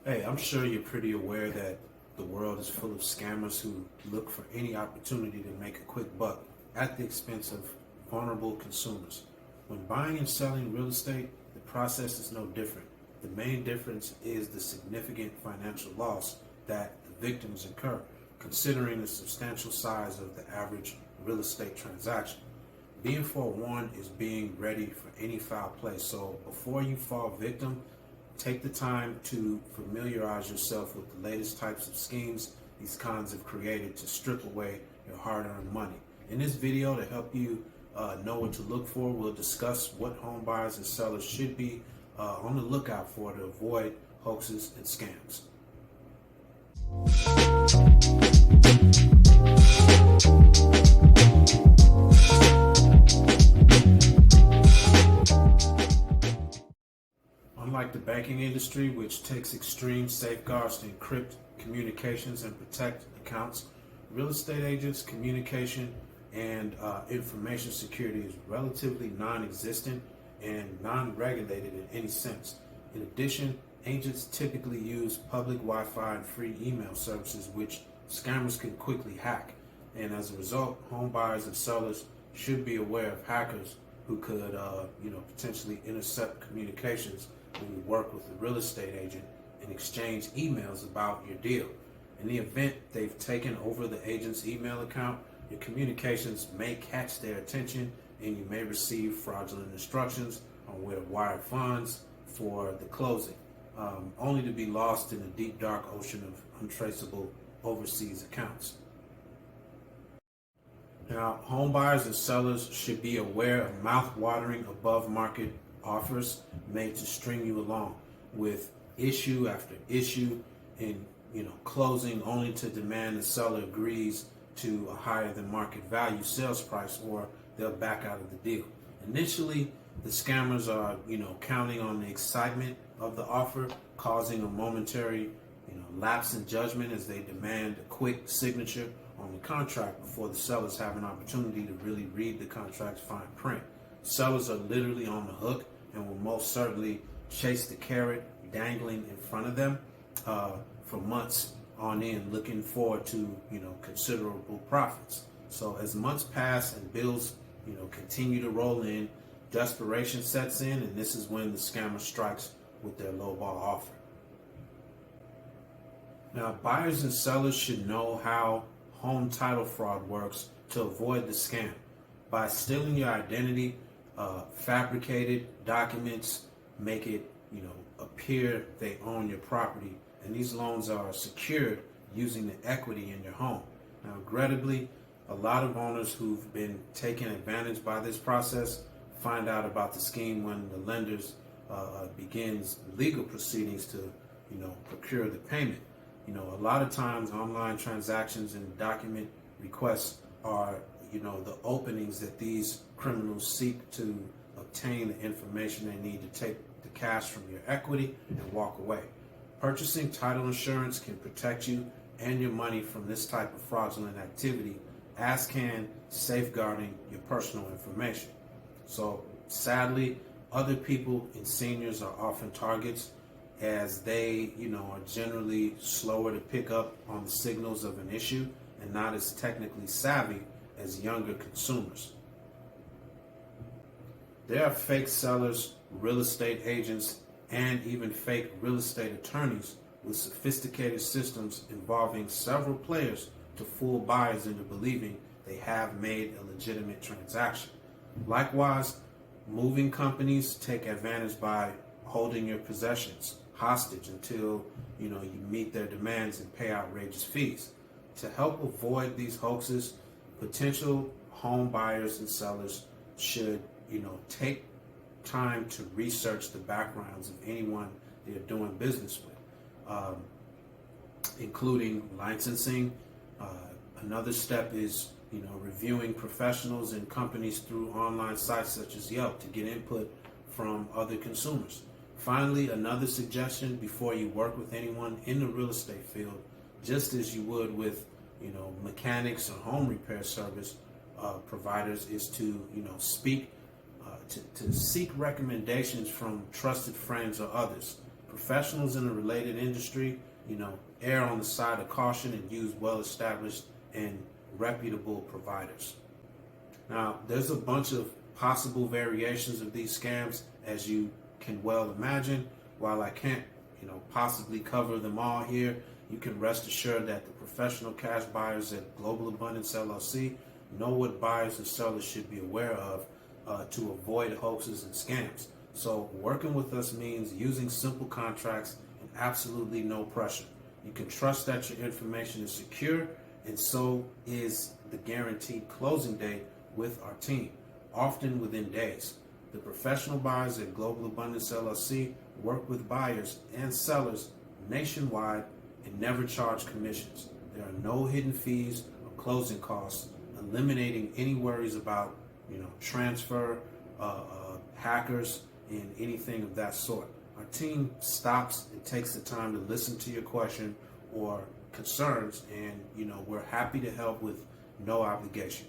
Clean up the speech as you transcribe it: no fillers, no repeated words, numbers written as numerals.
Hey, I'm sure you're pretty aware that the world is full of scammers who look for any opportunity to make a quick buck at the expense of vulnerable consumers. When buying and selling real estate, the process is no different. The main difference is the significant financial loss that the victims incur, considering the substantial size of the average real estate transaction. Being forewarned is being ready for any foul play. So before you fall victim, take the time to familiarize yourself with the latest types of schemes these cons have created to strip away your hard-earned money. In this video, to help you know what to look for, we'll discuss what home buyers and sellers should be on the lookout for to avoid hoaxes and scams. Unlike the banking industry, which takes extreme safeguards to encrypt communications and protect accounts, real estate agents' communication and information security is relatively non-existent and non-regulated in any sense. In addition, agents typically use public Wi-Fi and free email services, which scammers can quickly hack. And as a result, home buyers and sellers should be aware of hackers who could, potentially intercept communications when you work with a real estate agent and exchange emails about your deal. In the event they've taken over the agent's email account, your communications may catch their attention and you may receive fraudulent instructions on where to wire funds for the closing, only to be lost in the deep dark ocean of untraceable overseas accounts. Now, home buyers and sellers should be aware of mouth-watering above-market offers made to string you along with issue after issue in closing, only to demand the seller agrees to a higher than market value sales price or they'll back out of the deal. Initially, the scammers are counting on the excitement of the offer, causing a momentary lapse in judgment as they demand a quick signature on the contract before the sellers have an opportunity to really read the contract's fine print. Sellers are literally on the hook and will most certainly chase the carrot dangling in front of them for months on end, looking forward to considerable profits. So as months pass and bills continue to roll in, desperation sets in, and this is when the scammer strikes with their lowball offer. Now, buyers and sellers should know how home title fraud works to avoid the scam. By stealing your identity, fabricated documents make it appear they own your property, and these loans are secured using the equity in your home. Now, regrettably, a lot of owners who've been taken advantage by this process find out about the scheme when the lenders begins legal proceedings to procure the payment. A lot of times online transactions and document requests are the openings that these criminals seek to obtain the information they need to take the cash from your equity and walk away. Purchasing title insurance can protect you and your money from this type of fraudulent activity, as can safeguarding your personal information. So sadly, other people and seniors are often targets, as they are generally slower to pick up on the signals of an issue and not as technically savvy as younger consumers. There are fake sellers, real estate agents, and even fake real estate attorneys with sophisticated systems involving several players to fool buyers into believing they have made a legitimate transaction. Likewise, moving companies take advantage by holding your possessions hostage until you meet their demands and pay outrageous fees. To help avoid these hoaxes, potential home buyers and sellers should take time to research the backgrounds of anyone they're doing business with, including licensing. Another step is reviewing professionals and companies through online sites such as Yelp to get input from other consumers. Finally, another suggestion before you work with anyone in the real estate field, just as you would with mechanics or home repair service providers, is to seek recommendations from trusted friends or others. Professionals in the related industry, err on the side of caution and use well-established and reputable providers. Now, there's a bunch of possible variations of these scams, as you can well imagine. While I can't, possibly cover them all here, you can rest assured that the professional cash buyers at Global Abundance LLC know what buyers and sellers should be aware of to avoid hoaxes and scams. So working with us means using simple contracts and absolutely no pressure. You can trust that your information is secure, and so is the guaranteed closing date with our team, often within days. The professional buyers at Global Abundance LLC work with buyers and sellers nationwide and never charge commissions. There are no hidden fees or closing costs, eliminating any worries about, transfer, hackers, and anything of that sort. Our team stops and takes the time to listen to your question or concerns, and we're happy to help with no obligation.